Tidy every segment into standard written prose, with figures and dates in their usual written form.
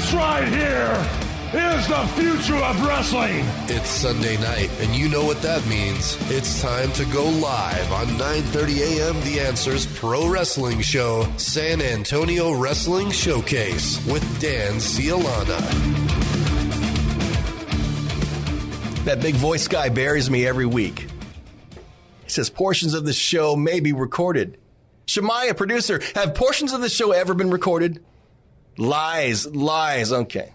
This right here is the future of wrestling. It's Sunday night, and you know what that means. It's time to go live on 9:30 a.m. The Answer's Pro Wrestling Show, San Antonio Wrestling Showcase with Dan Sealana. That big voice guy buries me every week. He says portions of the show may be recorded. Shemaya, producer, have portions of the show ever been recorded? Lies. Okay.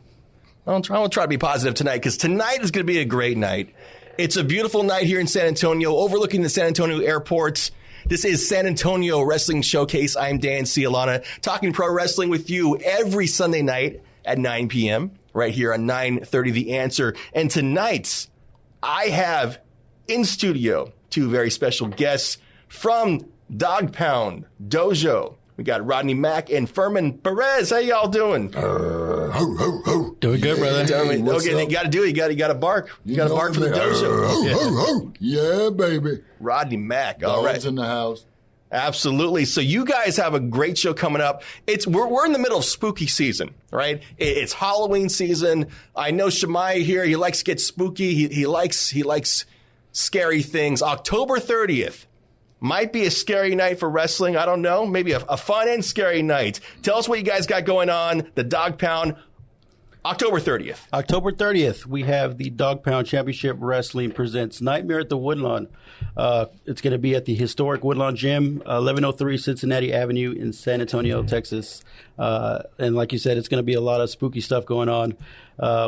I'll try to be positive tonight, because tonight is going to be a great night. It's a beautiful night here in San Antonio, overlooking the San Antonio airport. This is San Antonio Wrestling Showcase. I'm Dan Sealana, talking pro wrestling with you every Sunday night at 9 p.m. right here on 9:30 The Answer. And tonight, I have in studio two very special guests from Dogg Dojo. We got Rodney Mack and Furman. Perez, how y'all doing? Doing good, brother. Okay, you got to do it. You got to bark. You got to bark for the dojo. Yeah, baby. Rodney Mack. All right. Dogs in the house. Absolutely. So you guys have a great show coming up. We're in the middle of spooky season, right? It's Halloween season. I know Shemaya here. He likes to get spooky. He likes scary things. October 30th. Might be a scary night for wrestling. I don't know. Maybe a fun and scary night. Tell us what you guys got going on. The Dogg Pound, October 30th. October 30th, we have the Dogg Pound Championship Wrestling presents Nightmare at the Woodlawn. It's going to be at the historic Woodlawn Gym, 1103 Cincinnati Avenue in San Antonio, Texas. And like you said, it's going to be a lot of spooky stuff going on.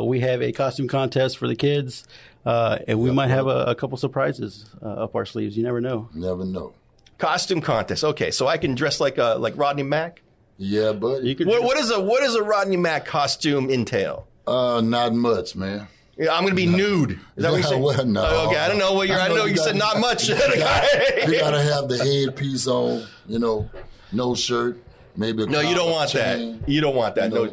We have a costume contest for the kids. And we might have a couple surprises up our sleeves. You never know. Never know. Costume contest. Okay, so I can dress like Rodney Mack? Yeah, buddy. What does a Rodney Mack costume entail? Not much, man. Yeah, I'm going to be nude. Is that what you're saying? Well, no. Oh, okay, I don't know what you're. I know you said not much. You got to have the headpiece on. No shirt. Maybe no, you don't want chain. That. You don't want that. No,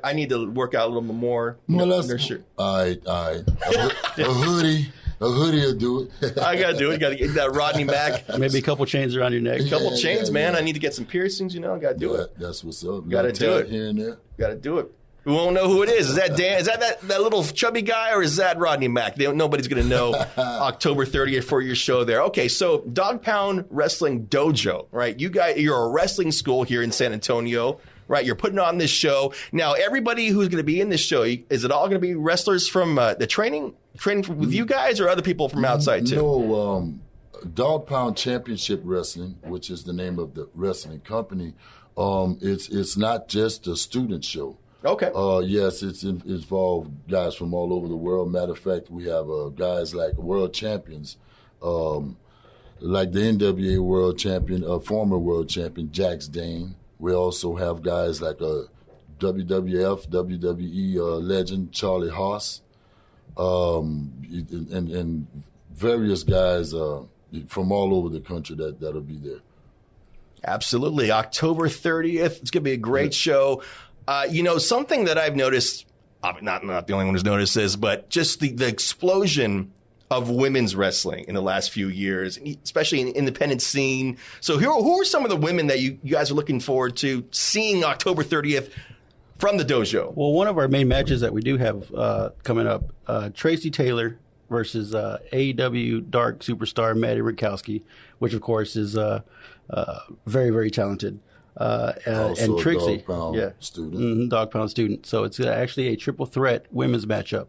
I need to work out a little bit more. Well, shirt. All right. A hoodie will do it. I got to do it. Got to get that Rodney Mack. Maybe a couple chains around your neck. A couple chains, man. Yeah. I need to get some piercings. Got to do it. That's what's up. Got to do it. Here and there. Got to do it. We won't know who it is. Is that Dan? Is that little chubby guy, or is that Rodney Mack? Nobody's going to know October 30th for your show there. Okay, so Dogg Pound Wrestling Dojo, right? You're a wrestling school here in San Antonio, right? You're putting on this show. Now, everybody who's going to be in this show, is it all going to be wrestlers from the training with you guys, or other people from outside too? No, Dogg Pound Championship Wrestling, which is the name of the wrestling company, it's not just a student show. Okay. Yes, it's involved guys from all over the world. Matter of fact, we have guys like world champions, like the NWA world champion, former world champion Jax Dane. We also have guys like WWF, WWE legend Charlie Haas, and various guys from all over the country that'll be there. Absolutely. October 30th. It's going to be a great show. Something that I've noticed, not the only one who's noticed this, but just the explosion of women's wrestling in the last few years, especially in the independent scene. So who are some of the women that you guys are looking forward to seeing October 30th from the dojo? Well, one of our main matches that we do have coming up, Tracy Taylor versus AEW Dark superstar Maddie Rinkowski, which of course is very, very talented. And Trixie, Dogg Pound student. Dogg Pound student. So it's actually a triple threat women's matchup.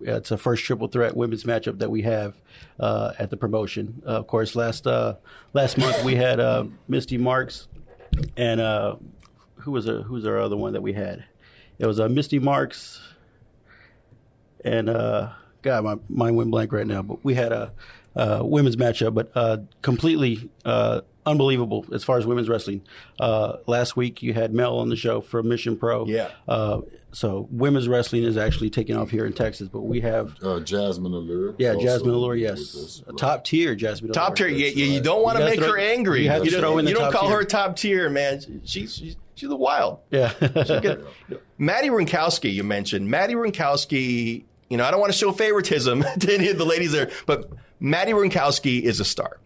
It's a first triple threat women's matchup that we have at the promotion. Of course, last month we had Misty Marks, and who's our other one that we had? It was Misty Marks, and God, my mind went blank right now. But we had a women's matchup, but completely unbelievable as far as women's wrestling. Last week you had Mel on the show from Mission Pro. Yeah. So women's wrestling is actually taking off here in Texas, but we have Jasmine Allure. Yeah, Jasmine Allure. Yes, top tier Jasmine. Top tier. You don't want to make her angry. You don't call her top tier, man. She's the wild. Yeah. Maddie Rinkowski, you mentioned. Maddie Rinkowski. I don't want to show favoritism to any of the ladies there, but Maddie Rinkowski is a star.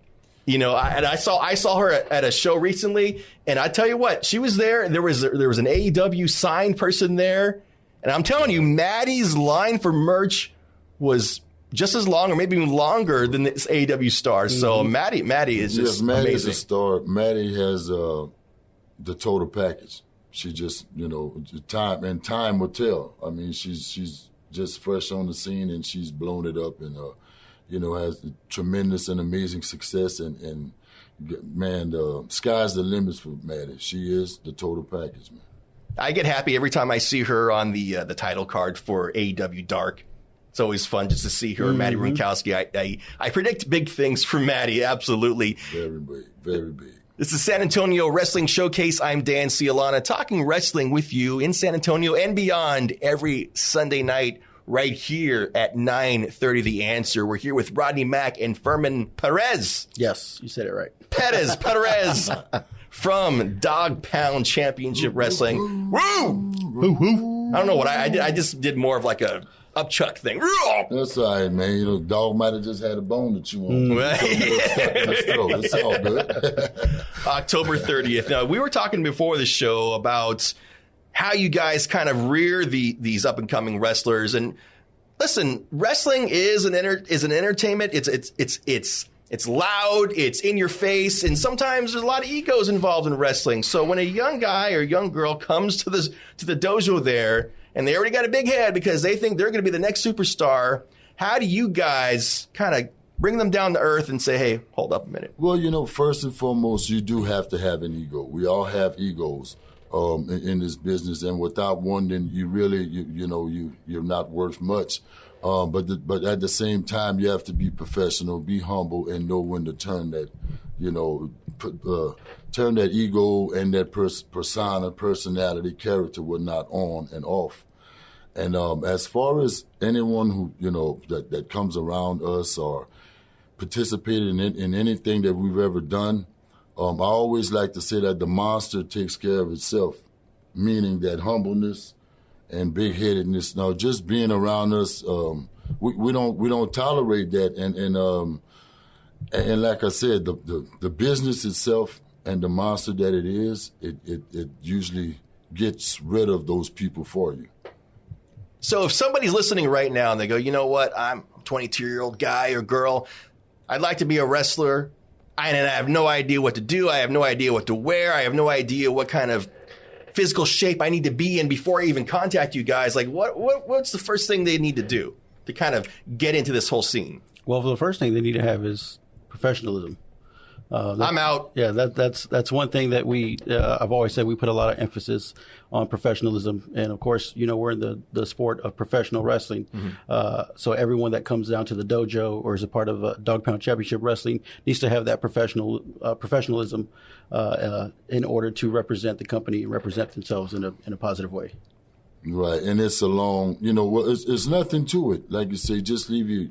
You know, I saw her at a show recently, and I tell you what, she was there. There was an AEW signed person there, and I'm telling you, Maddie's line for merch was just as long, or maybe even longer than this AEW star. So Maddie is just Maddie amazing. is a star. Maddie has the total package. She just, time will tell. I mean, she's just fresh on the scene, and she's blown it up, and has tremendous and amazing success. And man, the sky's the limits for Maddie. She is the total package, man. I get happy every time I see her on the title card for AEW Dark. It's always fun just to see her, Maddie Runkowski. I predict big things for Maddie, absolutely. Very big, very big. This is San Antonio Wrestling Showcase. I'm Dan Sealana, talking wrestling with you in San Antonio and beyond every Sunday night right here at 9:30 The Answer. We're here with Rodney Mack and Furman Perez. Yes, you said it right. Perez from Dogg Pound Championship Wrestling. Woo! I don't know what I did. I just did more of like a upchuck thing. That's all right, man. Dog might have just had a bone to chew on. It's all good. October 30th. Now, we were talking before the show about how you guys kind of rear these up-and-coming wrestlers. And listen, wrestling is an entertainment. It's loud, it's in your face, and sometimes there's a lot of egos involved in wrestling. So when a young guy or young girl comes to the dojo there, and they already got a big head because they think they're going to be the next superstar, how do you guys kind of bring them down to earth and say, hey, hold up a minute? Well, first and foremost, you do have to have an ego. We all have egos in this business, and without one, then you really, you're not worth much. But at the same time, you have to be professional, be humble, and know when to turn that, turn that ego and that personality, character, whatnot on and off. And as far as anyone who, that comes around us or participated in anything that we've ever done, I always like to say that the monster takes care of itself, meaning that humbleness and big-headedness. Now, just being around us, we don't tolerate that. And like I said, the business itself and the monster that it is, it usually gets rid of those people for you. So if somebody's listening right now and they go, you know what, I'm a 22-year-old guy or girl, I'd like to be a wrestler, and I have no idea what to do, I have no idea what to wear, I have no idea what kind of physical shape I need to be in before I even contact you guys, like what's the first thing they need to do to kind of get into this whole scene? Well, The first thing they need to have is professionalism. I'm out. Yeah, that's one thing that I've always said we put a lot of emphasis on professionalism, and of course, we're in the sport of professional wrestling. So everyone that comes down to the dojo or is a part of Dogg Pound Championship Wrestling needs to have that professionalism in order to represent the company and represent themselves in a positive way. Right, and it's a long, it's nothing to it. Like you say, just leave you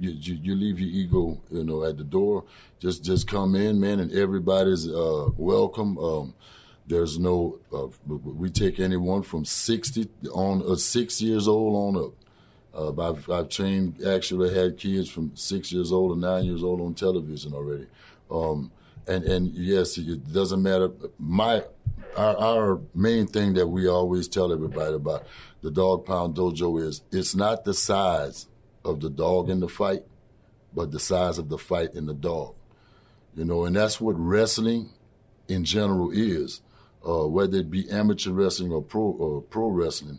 leave your ego, at the door. Just come in, man, and everybody's welcome. There's no, we take anyone from 6 years old on up. I've trained, actually had kids from 6 years old and 9 years old on television already. And yes, it doesn't matter. Our main thing that we always tell everybody about the Dogg Pound Dojo is it's not the size of the dog in the fight, but the size of the fight in the dog. And that's what wrestling in general is, whether it be amateur wrestling or pro wrestling,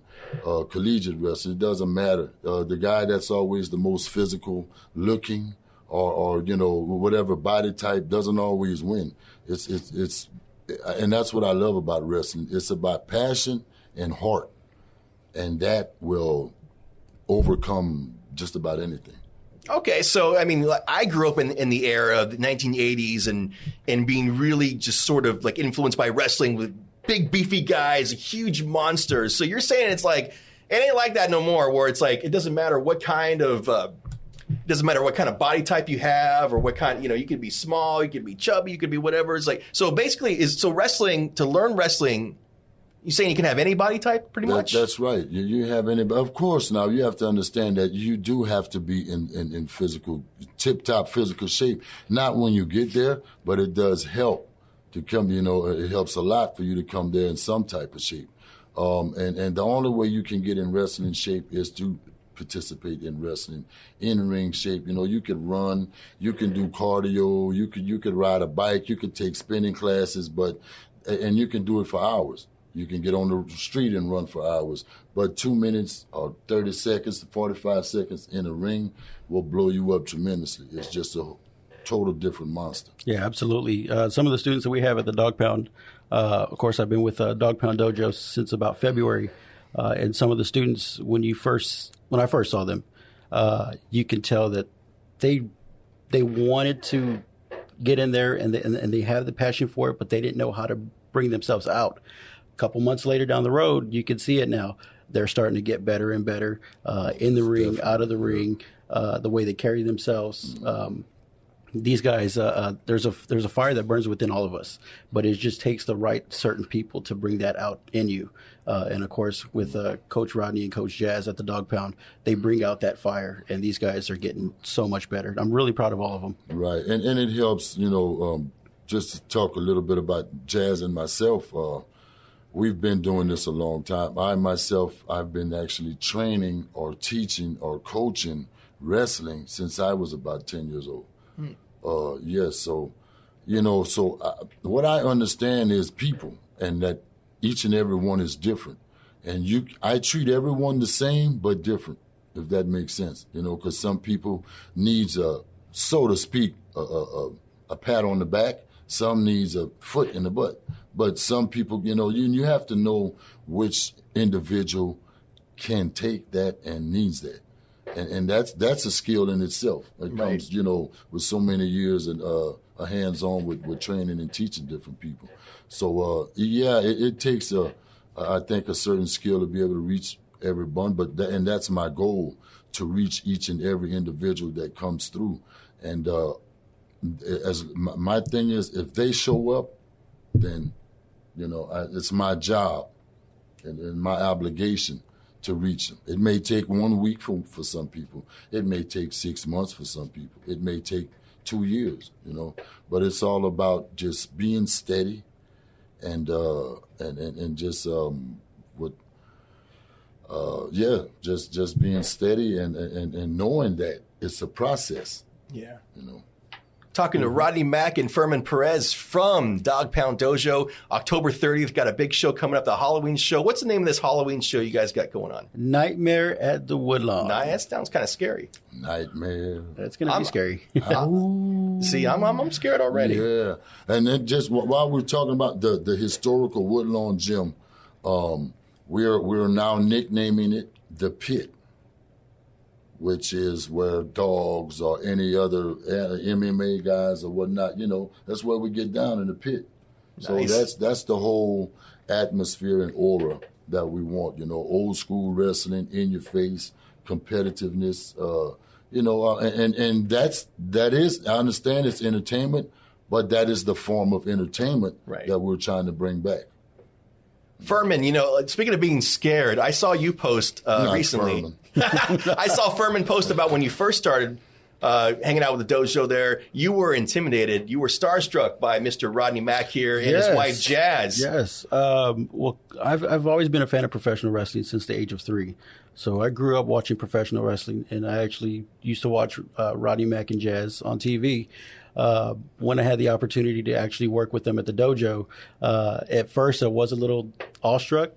collegiate wrestling, it doesn't matter. The guy that's always the most physical looking or whatever body type doesn't always win. It's and that's what I love about wrestling. It's about passion and heart, and that will overcome just about anything. Okay, so I mean, I grew up in the era of the 1980s and being really just sort of like influenced by wrestling with big beefy guys, huge monsters. So you're saying it's like it ain't like that no more, where it's like it doesn't matter what kind of body type you have or what kind, you could be small, you could be chubby, you could be whatever. It's like, so basically to learn wrestling, You saying you can have any body type, pretty much? That's right. You have any. Of course, now you have to understand that you do have to be in physical, tip-top physical shape. Not when you get there, but it does help to come. It helps a lot for you to come there in some type of shape. And the only way you can get in wrestling shape is to participate in wrestling in ring shape. You could run, you can do cardio, you could ride a bike, you could take spinning classes, and you can do it for hours. You can get on the street and run for hours, but 2 minutes or 30 seconds to 45 seconds in a ring will blow you up tremendously. It's just a total different monster. Yeah, absolutely. Some of the students that we have at the Dog Pound, of course, I've been with Dog Pound Dojo since about February, and some of the students, when I first saw them, you can tell that they wanted to get in there and they have the passion for it, but they didn't know how to bring themselves out. A couple months later down the road, you can see it now. They're starting to get better and better in the ring, out of the ring, the way they carry themselves. These guys, there's a fire that burns within all of us, but it just takes the right certain people to bring that out in you. And of course, with Coach Rodney and Coach Jazz at the Dog Pound, they bring out that fire, and these guys are getting so much better. I'm really proud of all of them. Right, and it helps, just to talk a little bit about Jazz and myself. We've been doing this a long time. I've been actually training or teaching or coaching wrestling since I was about 10 years old. Yes, so, what I understand is people, and that each and every one is different. And I treat everyone the same, but different, if that makes sense, because some people needs so to speak, a pat on the back. Some needs a foot in the butt. But some people, you have to know which individual can take that and needs that. And that's a skill in itself. It comes, with so many years and a hands-on with training and teaching different people. So, it takes, I think, a certain skill to be able to reach everyone. And that's my goal, to reach each and every individual that comes through. And as my thing is, if they show up, then, it's my job and my obligation to reach them. It may take 1 week for some people. It may take 6 months for some people. It may take 2 years, But it's all about just being steady and just just being steady and knowing that it's a process. Yeah. Talking to Rodney Mack and Fermin Perez from Dog Pound Dojo. October 30th, got a big show coming up, the Halloween show. What's the name of this Halloween show you guys got going on? Nightmare at the Woodlawn. That sounds kind of scary. Nightmare. That's going to be scary. See, I'm scared already. Yeah. And then just while we're talking about the historical Woodlawn Gym, we're now nicknaming it The Pit, which is where dogs or any other MMA guys or whatnot, that's where we get down in the pit. Nice. So that's the whole atmosphere and aura that we want, old school wrestling, in your face, competitiveness, and that is, I understand it's entertainment, but that is the form of entertainment that we're trying to bring back. Furman, speaking of being scared, I saw you post recently. I saw Furman post about when you first started hanging out with the dojo there. You were intimidated. You were starstruck by Mr. Rodney Mack here and his wife, Jazz. Yes. Well, I've always been a fan of professional wrestling since the age of 3. So I grew up watching professional wrestling, and I actually used to watch Rodney Mack and Jazz on TV. When I had the opportunity to actually work with them at the dojo, at first I was a little awestruck,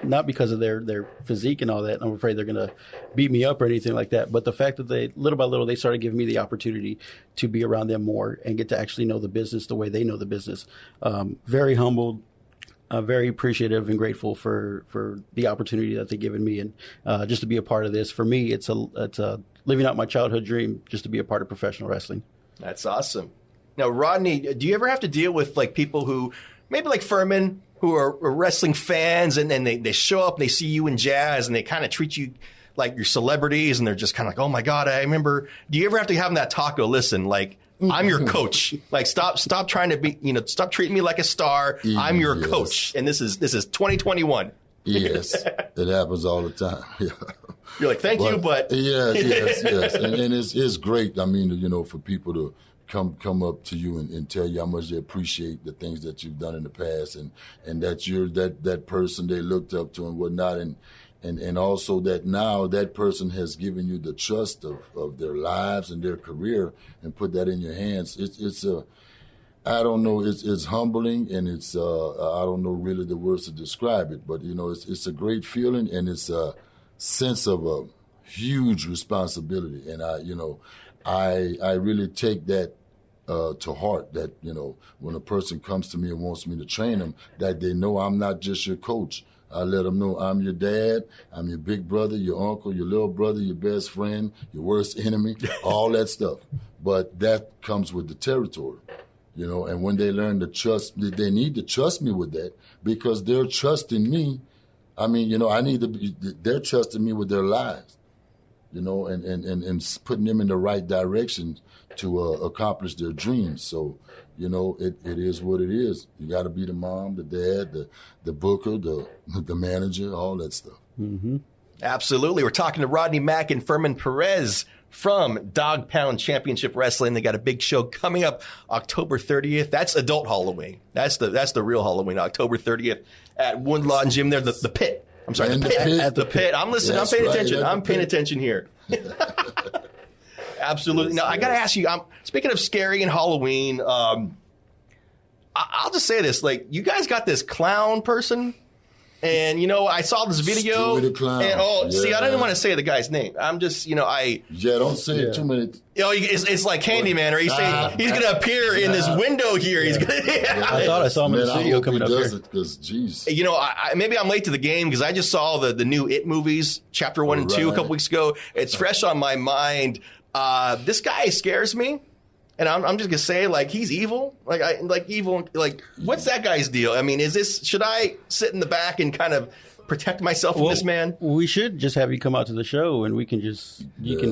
not because of their physique and all that. I'm afraid they're going to beat me up or anything like that. But the fact that they, little by little, they started giving me the opportunity to be around them more and get to actually know the business the way they know the business. Very humbled, very appreciative and grateful for the opportunity that they've given me, and just to be a part of this. For me, it's a living out my childhood dream, just to be a part of professional wrestling. That's awesome. Now, Rodney, do you ever have to deal with people who, maybe like Furman, who are wrestling fans, and then they show up and they see you in Jazz and they kind of treat you like you're celebrities, and they're just kind of like, oh my God, I remember. Do you ever have to have that talk? Go, listen, I'm your coach. Like, stop trying to be, stop treating me like a star. I'm your coach. And this is 2021. Yes, it happens all the time. Yeah. You're like, thank you, but yes. And it's great. I mean, for people to come up to you and tell you how much they appreciate the things that you've done in the past, and that you're that person they looked up to and whatnot, and also that now that person has given you the trust of their lives and their career and put that in your hands. I don't know, it's humbling, and it's I don't know really the words to describe it, but it's a great feeling, and it's a sense of a huge responsibility, and I really take that to heart, that when a person comes to me and wants me to train them, that they know I'm not just your coach. I let them know I'm your dad, I'm your big brother, your uncle, your little brother, your best friend, your worst enemy, all that stuff. But that comes with the territory, and when they learn to trust, they need to trust me with that, because they're trusting me. I mean, they're trusting me with their lives, and putting them in the right direction to accomplish their dreams. So, it is what it is. You got to be the mom, the dad, the booker, the manager, all that stuff. Mm-hmm. Absolutely. We're talking to Rodney Mack and Furman Perez from Dog Pound Championship Wrestling. They got a big show coming up October 30th. That's adult Halloween. That's the real Halloween, October 30th at Woodlawn Gym there, the pit. I'm sorry, the pit. At the pit. I'm listening. That's I'm paying right, attention. I'm paying attention here. Absolutely. Now, I got to ask you, speaking of scary and Halloween, I'll just say this. Like, you guys got this clown person, and, I saw this video. Stewie the Clown. And, see, I didn't want to say the guy's name. I'm just, Yeah, don't say it too many. It's like Candyman, or he's saying he's going to appear in this window here. He's gonna, I thought I saw him in the video coming up here. Because, geez. Maybe I'm late to the game because I just saw the new It movies, Chapter 1 and 2, a couple weeks ago. It's fresh on my mind. This guy scares me, and I'm just gonna say, like, he's evil. Evil. Like, what's that guy's deal? I mean, should I sit in the back and kind of protect myself from this man? We should just have you come out to the show, and you can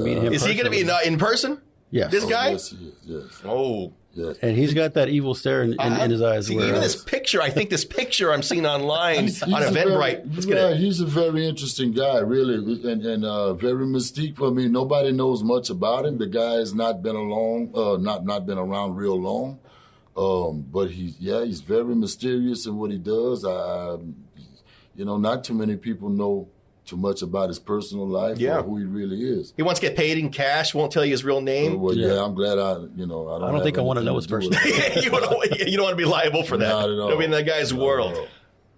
meet him. Is he gonna be in person? Yes. This guy? Yes, he is. Yes. Oh. Yes. And he's got that evil stare in his eyes. See, even this picture, I think this picture I'm seeing online on Eventbrite. He's a very interesting guy, really, and very mystique. I mean, nobody knows much about him. The guy has not been not been around real long, but he's very mysterious in what he does. Not too many people know too much about his personal life or who he really is. He wants to get paid in cash, won't tell you his real name. I'm glad I don't think I want to know his personal name. You don't want to be liable for that. Not at all. I mean, that guy's world.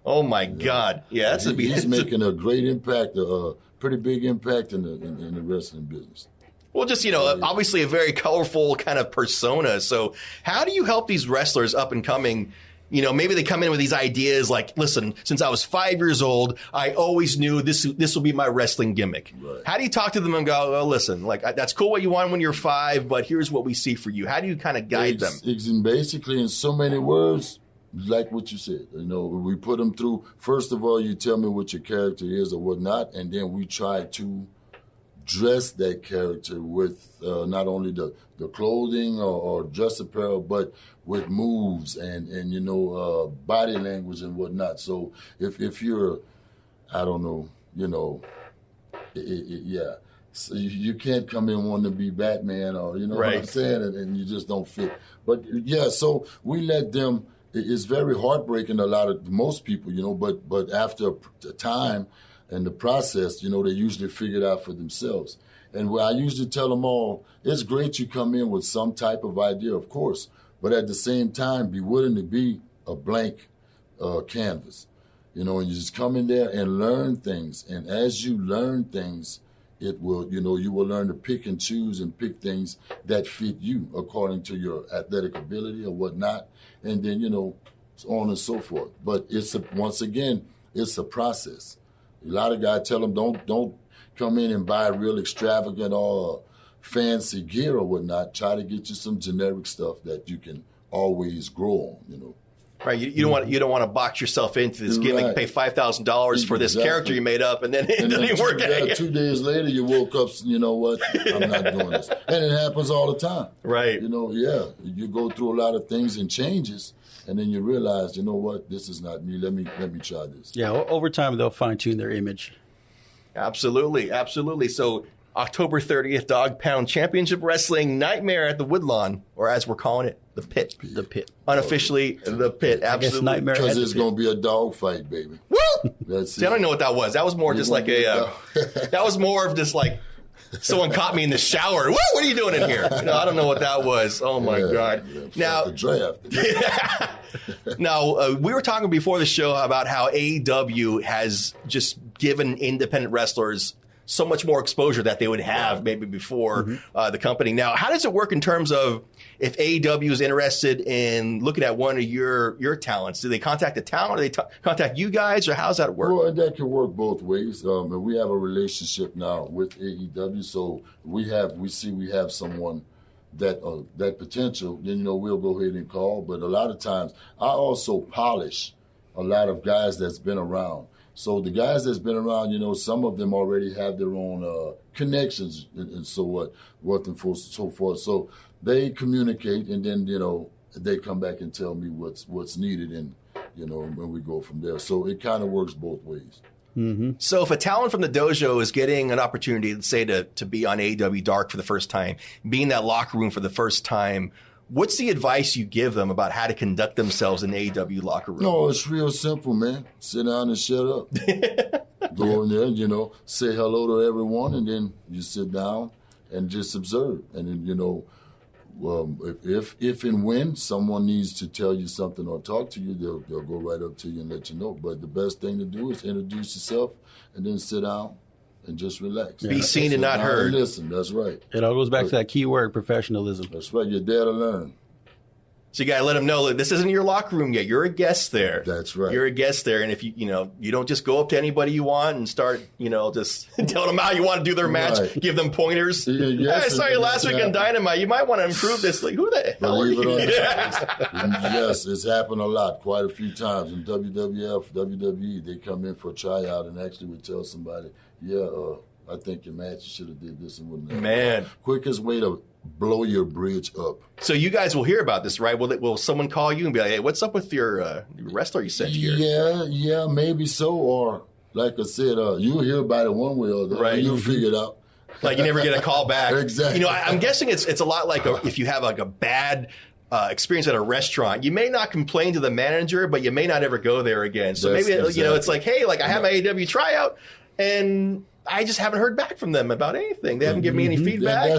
Oh, my God. Yeah, he's making a great impact, a pretty big impact in the wrestling business. Well, just, obviously a very colorful kind of persona. So how do you help these wrestlers up and coming? Maybe they come in with these ideas like, listen, since I was 5 years old, I always knew this will be my wrestling gimmick. Right. How do you talk to them and go, well, listen, like, that's cool what you want when you're 5, but here's what we see for you. How do you kind of guide them? Basically, in so many words, like what you said, we put them through. First of all, you tell me what your character is or whatnot, and then we try to dress that character with not only the clothing or dress apparel, but with moves and body language and whatnot. So if you're, I don't know, so you can't come in wanting to be Batman or what I'm saying, and you just don't fit. But so we let them. It's very heartbreaking most people, but after a time and the process, they usually figure it out for themselves. And I usually tell them all, it's great you come in with some type of idea, of course, but at the same time, be willing to be a blank canvas, and you just come in there and learn things. And as you learn things, it will, you will learn to pick and choose and pick things that fit you according to your athletic ability or whatnot. And then, so on and so forth. But once again, it's a process. A lot of guys tell them, don't come in and buy real extravagant or fancy gear or whatnot. Try to get you some generic stuff that you can always grow on, Right, you don't want to box yourself into this gimmick, pay $5,000 for this character you made up, and then it doesn't work out. 2 days later, you woke up, you know what? I'm not doing this, and it happens all the time. Right. You know, you go through a lot of things and changes, and then you realize, you know what? This is not me. Let me try this. Yeah, over time they'll fine tune their image. Absolutely. So October 30th, Dog Pound Championship Wrestling Nightmare at the Woodlawn, or as we're calling it, the Pit. The Pit. Unofficially, the Pit. Absolutely. Nightmare because it's going to be a dog fight, baby. Woo! See, I don't know what that was. That was more just like that was more of just like someone caught me in the shower. Woo! What are you doing in here? I don't know what that was. Oh my God. Now, the draft. Now, we were talking before the show about how AEW has just given independent wrestlers so much more exposure that they would have maybe before the company. Now, how does it work in terms of if AEW is interested in looking at one of your talents? Do they contact the talent, or do they contact you guys, or how does that work? Well, that can work both ways. And we have a relationship now with AEW, so we have someone that potential. Then we'll go ahead and call. But a lot of times, I also polish a lot of guys that's been around. So the guys that's been around, some of them already have their own connections and so forth. So they communicate, and then they come back and tell me what's needed, and when we go from there. So it kind of works both ways. Mm-hmm. So if a talent from the dojo is getting an opportunity, let's say to be on AEW Dark for the first time, be in that locker room for the first time, what's the advice you give them about how to conduct themselves in the AEW locker room? No, it's real simple, man. Sit down and shut up. Go in there, say hello to everyone, and then you sit down and just observe. And then, if and when someone needs to tell you something or talk to you, they'll go right up to you and let you know. But the best thing to do is introduce yourself and then sit down and just relax. Be seen and not heard. And listen, that's right. It all goes back to that key word, professionalism. That's right. You're there to learn. So you got to let them know that this isn't your locker room yet. You're a guest there. That's right. You're a guest there. And if you don't just go up to anybody you want and start, just telling them how you want to do their match, give them pointers. Yes, I saw you last week on Dynamite. You might want to improve this. Like, who the hell are you? Yes, it's happened a lot, quite a few times. In WWF, WWE, they come in for a tryout and actually would tell somebody, I think your match should have did this and wouldn't have. Man. Quickest way to blow your bridge up. So you guys will hear about this, right? Will someone call you and be like, hey, what's up with your wrestler you sent here? Yeah, maybe so. Or, like I said, you'll hear about it one way or the other. Right. You'll figure it out. Like you never get a call back. Exactly. I'm guessing it's a lot like if you have like a bad experience at a restaurant, you may not complain to the manager, but you may not ever go there again. So maybe, it's like, hey, like I have my AEW tryout, and I just haven't heard back from them about anything. They haven't given me any feedback.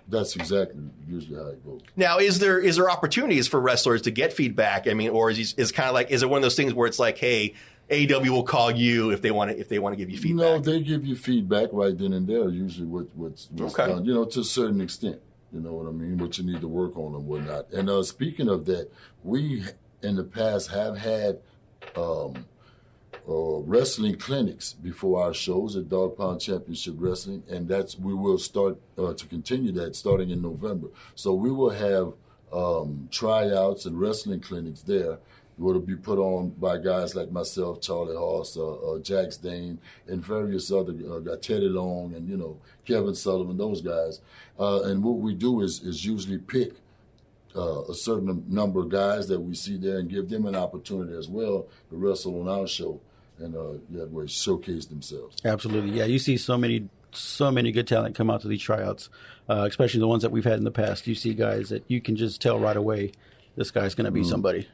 That's exactly usually how it goes. Now, is there opportunities for wrestlers to get feedback? I mean, or is kind of like, is it one of those things where it's like, hey, AEW will call you if they want to give you feedback? No, they give you feedback right then and there. Usually, what's done, to a certain extent. You know what I mean? What you need to work on and whatnot. And speaking of that, we in the past have had wrestling clinics before our shows at Dog Pound Championship Wrestling, and we will start to continue that starting in November. So we will have tryouts and wrestling clinics there. It will be put on by guys like myself, Charlie Haas, Jax Dane, and various other guys, Teddy Long, and Kevin Sullivan, those guys. And what we do is usually pick a certain number of guys that we see there and give them an opportunity as well to wrestle on our show and showcase themselves. Absolutely. Yeah, you see so many good talent come out to these tryouts, especially the ones that we've had in the past. You see guys that you can just tell right away this guy's going to be somebody.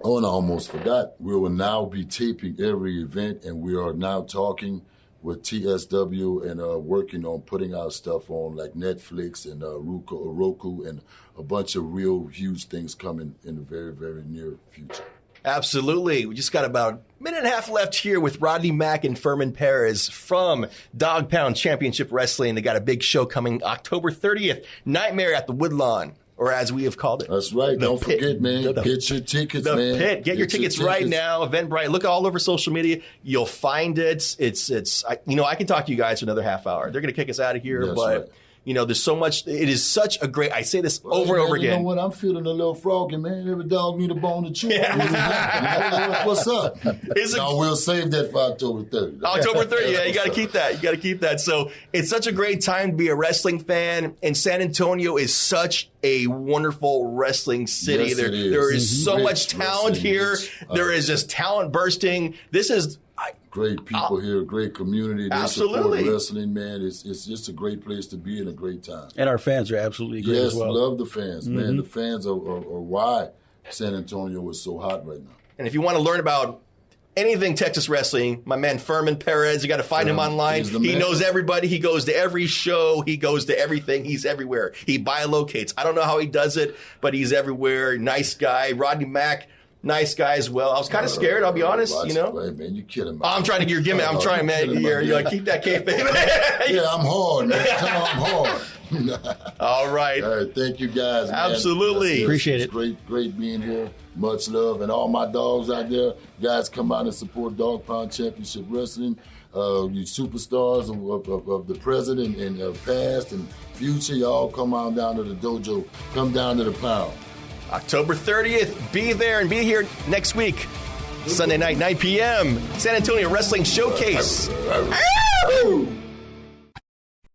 Oh, and I almost forgot. We will now be taping every event, and we are now talking with TSW and working on putting our stuff on like Netflix and Roku and a bunch of real huge things coming in the very, very near future. Absolutely. We just got about a minute and a half left here with Rodney Mack and Furman Perez from Dog Pound Championship Wrestling. They got a big show coming October 30th, Nightmare at the Woodlawn, or as we have called it. That's right. Don't forget, man. Get your tickets, man. The Pit. Get your tickets right now. Eventbrite. Look all over social media. You'll find it. It's. I can talk to you guys for another half hour. They're going to kick us out of here, but there's so much. It is such a great. I say this over and over again. You know what? I'm feeling a little froggy, man. Every dog need a bone to chew. Yeah. What's up? We'll save that for October 30th. October 30th. Yeah, you got to keep that. You got to keep that. So it's such a great time to be a wrestling fan, and San Antonio is such a wonderful wrestling city. Yes, there is so much talent here. There is just talent bursting. This is. Great people here, great community. They Absolutely. support wrestling, man. It's just a great place to be and a great time. And our fans are absolutely great as well. Yes, love the fans, man. The fans are why San Antonio is so hot right now. And if you want to learn about anything Texas wrestling, my man Furman Perez, you got to find him online. He knows everybody. He goes to every show. He goes to everything. He's everywhere. He bilocates. I don't know how he does it, but he's everywhere. Nice guy. Rodney Mack. Nice guy as well. I was kind of scared, I'll be honest, Wait, man, you kidding me. I'm trying to get your gimmick. I'm trying, man. You're like, keep that kayfabe. Yeah, I'm hard, man. Tell me I'm hard. All right. All right, thank you guys, man. Absolutely. Appreciate it. Great being here. Much love. And all my dogs out there, guys, come out and support Dog Pound Championship Wrestling. You superstars of the present and past and future, y'all come on down to the dojo. Come down to the pound. October 30th, be there and be here next week. Sunday night, 9 p.m. San Antonio Wrestling Showcase.